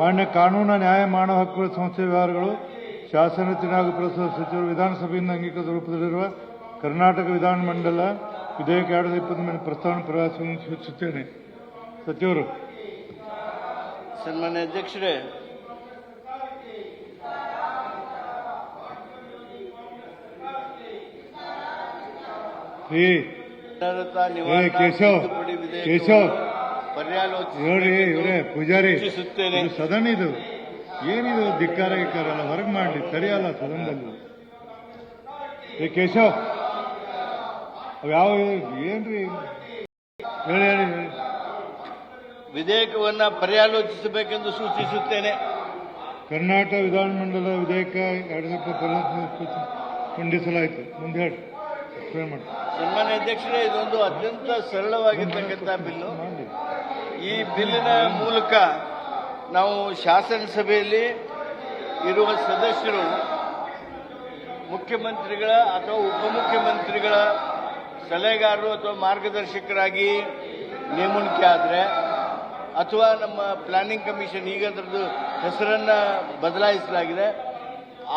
ಮಾನ್ಯ ಕಾನೂನು ನ್ಯಾಯ ಮಾನವ ಹಕ್ಕುಗಳ ಸಂಸ್ಥೆ ವ್ಯವಹಾರಗಳು ಶಾಸನ ಹಾಗೂ ಪ್ರಸ್ತುತ ಸಚಿವರು ವಿಧಾನಸಭೆಯಿಂದ ಅಂಗೀಕೃತ ರೂಪದಲ್ಲಿರುವ ಕರ್ನಾಟಕ ವಿಧಾನಮಂಡಲ ವಿಧೇಯಕ 2020 ಮೇಲೆ ಪ್ರಸ್ತಾವನೆ ಪ್ರವಾಸವನ್ನು ಸೂಚಿಸುತ್ತೇನೆ. ಸಚಿವರು. ಸನ್ಮಾನ್ಯ ಅಧ್ಯಕ್ಷರೇ, ಇವರೇ ಪೂಜಾರಿ ಸದನ ಇದು ಏನಿದು ಧಿಕ್ಕಾರ ಗಿಕ್ಕಾರಲ್ಲ ಹೊರಗೆ ಮಾಡಲಿ ಸರಿಯಲ್ಲ ಸದನದಲ್ಲಿ. ಕೇಶವ್ ಯಾವ ಏನ್ರಿ ಹೇಳಿ ಹೇಳಿ ಹೇಳಿ. ವಿಧೇಯಕವನ್ನು ಪರ್ಯಾಲೋಚಿಸಬೇಕೆಂದು ಸೂಚಿಸುತ್ತೇನೆ. ಕರ್ನಾಟಕ ವಿಧಾನಮಂಡಲ ವಿಧೇಯಕ 2020 ಖಂಡಿಸಲಾಯಿತು. ಮುಂದೆ ಹೇಳಿ ಮಾಡಿ. ಸನ್ಮಾನ್ಯ ಅಧ್ಯಕ್ಷರೇ, ಇದೊಂದು ಅತ್ಯಂತ ಸರಳವಾಗಿರ್ತಕ್ಕಂಥ ಬಿಲ್ಲು. ಈ ಬಿಲ್ಲಿನ ಮೂಲಕ ನಾವು ಶಾಸನಸಭೆಯಲ್ಲಿ ಇರುವ ಸದಸ್ಯರು ಮುಖ್ಯಮಂತ್ರಿಗಳ ಅಥವಾ ಉಪಮುಖ್ಯಮಂತ್ರಿಗಳ ಸಲಹೆಗಾರರು ಅಥವಾ ಮಾರ್ಗದರ್ಶಕರಾಗಿ ನೇಮಣಿಕೆ ಆದರೆ, ಅಥವಾ ನಮ್ಮ ಪ್ಲಾನಿಂಗ್ ಕಮಿಷನ್ ಈಗ ಅದರದ್ದು ಹೆಸರನ್ನು ಬದಲಾಯಿಸಲಾಗಿದೆ,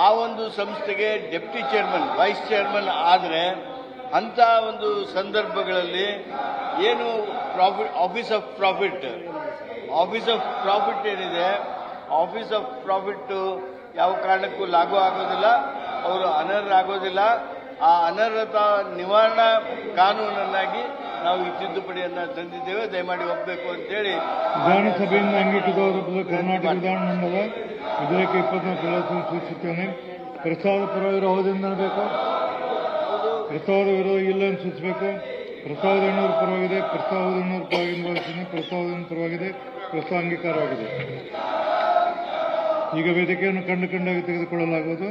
ಆ ಒಂದು ಸಂಸ್ಥೆಗೆ ಡೆಪ್ಟಿ ಚೇರ್ಮನ್ ವೈಸ್ ಚೇರ್ಮನ್ ಆದರೆ ಅಂಥ ಒಂದು ಸಂದರ್ಭಗಳಲ್ಲಿ ಏನು ಆಫೀಸ್ ಆಫ್ ಪ್ರಾಫಿಟ್ ಏನಿದೆ, ಆಫೀಸ್ ಆಫ್ ಪ್ರಾಫಿಟ್ ಯಾವ ಕಾರಣಕ್ಕೂ ಲಾಗೂ ಆಗೋದಿಲ್ಲ, ಅವರು ಅನರ್ಹರಾಗೋದಿಲ್ಲ. ಆ ಅನರ್ಹತಾ ನಿವಾರಣಾ ಕಾನೂನನ್ನಾಗಿ ನಾವು ಈ ತಿದ್ದುಪಡಿಯನ್ನು ತಂದಿದ್ದೇವೆ. ದಯಮಾಡಿ ಒಪ್ಪಬೇಕು ಅಂತೇಳಿ ವಿಧಾನಸಭೆಯಿಂದ ಅಂಗೀಕೃತವಾದ ಕರ್ನಾಟಕ ವಿಧಾನಮಂಡಲ ವಿಧೇಯಕ 24 ಸೂಚಿಸುತ್ತೇನೆ. ಪ್ರಸ್ತಾವದ ಪರವಾಗಿರೋ ಹೌದೆಂದು ಅನ್ನಬೇಕು, ಪ್ರಸ್ತಾವದ ವಿರೋಧ ಇಲ್ಲ ಎಂದು ಸೂಚಿಸಬೇಕು. ಪ್ರಸ್ತಾವದ 800 ಪರವಾಗಿದೆ, ಪ್ರಸ್ತಾವದ 800 ಪರವಾಗಿ ಭಾವಿಸುತ್ತೇನೆ. ಪ್ರಸ್ತಾವದ ಪರವಾಗಿದೆ, ಪ್ರಸ್ತಾವ ಅಂಗೀಕಾರವಾಗಿದೆ. ಈಗ ವೇದಿಕೆಯನ್ನು ಕಂಡಾಗಿ ತೆಗೆದುಕೊಳ್ಳಲಾಗುವುದು.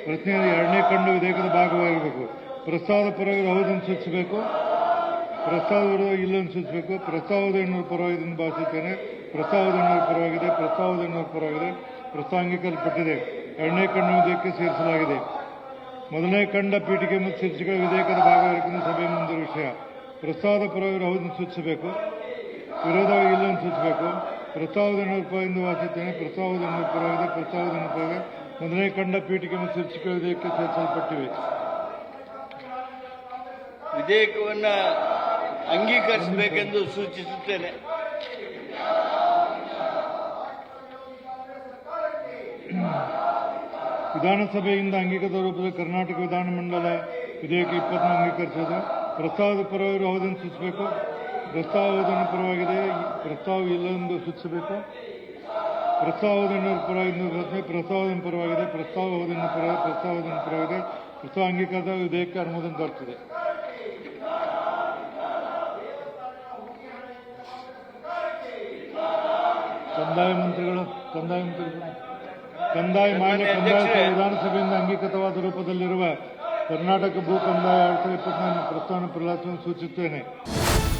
ಪ್ರಶ್ನೆಯಲ್ಲಿ 2ನೇ ಖಂಡ ವಿಧೇಯಕದ ಭಾಗವಾಗಿರಬೇಕು. ಪ್ರಸ್ತಾವದ ಪರವಾಗಿ ಹೌದೆಂದು ಸೂಚಿಸಬೇಕು, ಪ್ರಸ್ತಾವದ ವಿರೋಧ ಇಲ್ಲ ಎಂದು ಸೂಚಿಸಬೇಕು. ಪ್ರಸ್ತಾವದ 800 ಪರವಾಗಿದೆ ಎಂದು ಭಾವಿಸುತ್ತೇನೆ. ಪ್ರಸ್ತಾವದ 800 ಪರವಾಗಿದೆ, ಪ್ರಸ್ತಾವದ 800 ಪರವಾಗಿದೆ, ಪ್ರಸ್ತಾವ ಅಂಗೀಕರಿಸಲ್ಪಟ್ಟಿದೆ. 2ನೇ ಖಂಡ ವಿಧೇಯಕಕ್ಕೆ ಸೇರಿಸಲಾಗಿದೆ. 1ನೇ ಖಂಡ ಪೀಠಿಕೆ ಮತ್ತು ಶೀರ್ಷಿಕೆ ವಿಧೇಯಕದ ಭಾಗವಾಗಿರುತ್ತದೆ. ಸಭೆಯ ಮುಂದಿರುವ ವಿಷಯ. ಪ್ರಸ್ತಾವದ ಪರವಾಗಿ ಹೌದೆಂದು ಸೂಚಿಸಬೇಕು, ವಿರೋಧವಾಗಿ ಇಲ್ಲ ಎಂದು ಸೂಚಿಸಬೇಕು. ಪ್ರಸ್ತಾವದ 800 ಪರವಾಗಿ ಭಾವಿಸುತ್ತೇನೆ. ಪ್ರಸ್ತಾವದ 800 ಪರವಾಗಿದೆ, ಪ್ರಸ್ತಾವದ 800 ಪರವಾಗಿದೆ. 1ನೇ ಖಂಡ ಪೀಠಿಕೆ ಮತ್ತು ಶೀರ್ಷಿಕೆ ವಿಧೇಯಕಕ್ಕೆ ಸೇರಿಸಲ್ಪಟ್ಟಿವೆ. ವಿಧೇಯಕವನ್ನು ಅಂಗೀಕರಿಸಬೇಕೆಂದು ಸೂಚಿಸುತ್ತೇನೆ. ವಿಧಾನಸಭೆಯಿಂದ ಅಂಗೀಕೃತ ರೂಪದಲ್ಲಿ ಕರ್ನಾಟಕ ವಿಧಾನಮಂಡಲ ವಿಧೇಯಕ 20 ಅಂಗೀಕರಿಸುವುದು. ಪ್ರಸ್ತಾವದ ಪರವಾಗಿ ಹೌದೆಂದು ಸೂಚಿಸಬೇಕು, ಪ್ರಸ್ತಾವದ ಪರವಾಗಿದೆ, ಪ್ರಸ್ತಾವ ಇಲ್ಲ ಎಂದು ಸೂಚಿಸಬೇಕು. ಪ್ರಸ್ತಾವದ 800 ಪರವಾಗಿ ಪ್ರಸ್ತಾವದ ಪರವಾಗಿದೆ, ಪ್ರಸ್ತಾವ ಹೌದೆಂದು ಪರವಾಗಿದೆ, ಪ್ರಸ್ತಾವದ ಪರವಾಗಿದೆ, ಪ್ರಸ್ತಾವ ಅಂಗೀಕಾರದ ವಿಧೇಯಕ ಅನುಮೋದನೆ ದೊರೆತಿದೆ. ಕಂದಾಯ ಮಾನ್ಯ ಕಂದಾಯ ವಿಧಾನಸಭೆಯಿಂದ ಅಂಗೀಕೃತವಾದ ರೂಪದಲ್ಲಿರುವ ಕರ್ನಾಟಕ ಭೂ ಕಂದಾಯ 2024 ಪ್ರಸ್ತಾವನೆ ಪ್ರಲಾಪವನ್ನು ಸೂಚಿಸುತ್ತೇನೆ.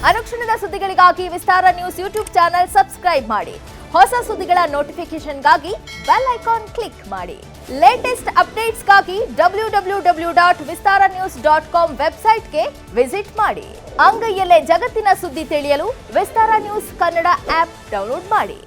ಅನುಕ್ಷಣದ ಸುದ್ದಿಗಳಿಗಾಗಿ ವಿಸ್ತಾರ ನ್ಯೂಸ್ ಯೂಟ್ಯೂಬ್ ಚಾನೆಲ್ ಸಬ್ಸ್ಕ್ರೈಬ್ ಮಾಡಿ. ಹೊಸ ಸುದ್ದಿಗಳ ನೋಟಿಫಿಕೇಶನ್ಗಾಗಿ ಬೆಲ್ ಐಕಾನ್ ಕ್ಲಿಕ್ ಮಾಡಿ. ಲೇಟೆಸ್ಟ್ ಅಪ್ಡೇಟ್ಸ್ಗಾಗಿ www.vistaranews.com ವೆಬ್ಸೈಟ್ಗೆ ವಿಸಿಟ್ ಮಾಡಿ. ಅಂಗೈಯಲ್ಲೇ ಜಗತ್ತಿನ ಸುದ್ದಿ ತಿಳಿಯಲು ವಿಸ್ತಾರ ನ್ಯೂಸ್ ಕನ್ನಡ ಆಪ್ ಡೌನ್ಲೋಡ್ ಮಾಡಿ.